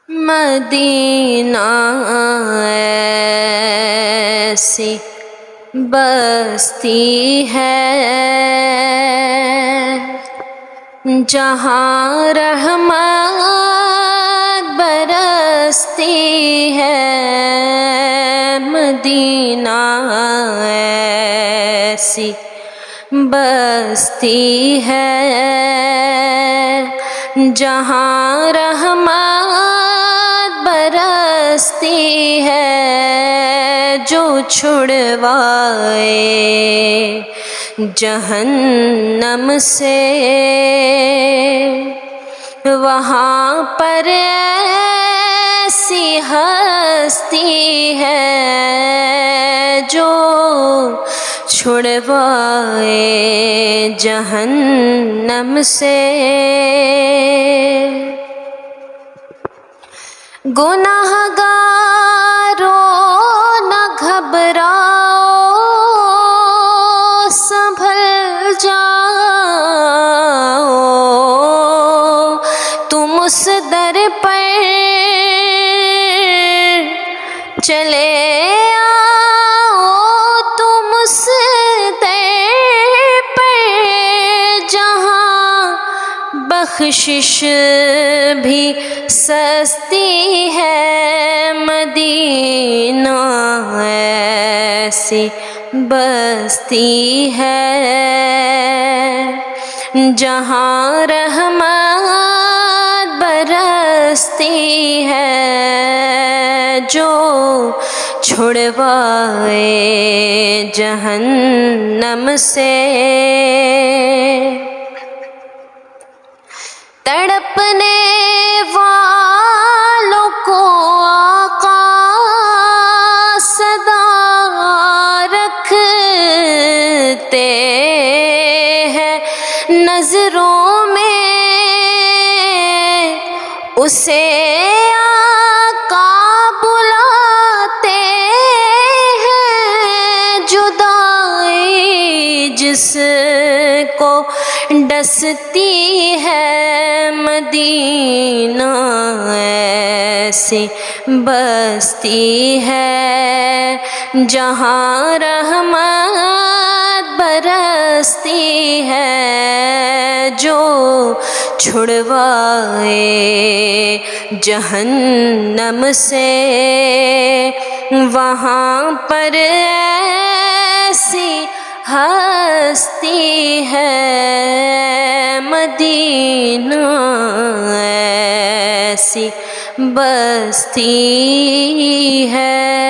مدینہ ایسی بستی ہے جہاں رحمت برستی ہے، مدینہ ایسی بستی ہے جہاں رحمت برستی ہے، جو چھڑوائے جہنم سے وہاں پر ایسی ہستی ہے، جو چھڑوائے جہنم سے۔ گناہگاروں نہ گھبراؤ، سنبھل جاؤ، تم اس در پر چلے آؤ، تم اس در پر جہاں بخشش بھی سستی ہے، مدینہ ایسی بستی ہے جہاں رحمت برستی ہے، جو چھڑوائے جہنم سے۔ تڑپنے والوں کو آقا صدا رکھتے ہیں، نظروں میں اسے آقا بلاتے ہیں، جدائی جس کو ڈستی ہے، مدینہ ایسی بستی ہے جہاں رحمت برستی ہے، جو چھڑوائے جہنم سے وہاں پر ایسی ہستی ہے، مدینہ ایسی بستی ہے۔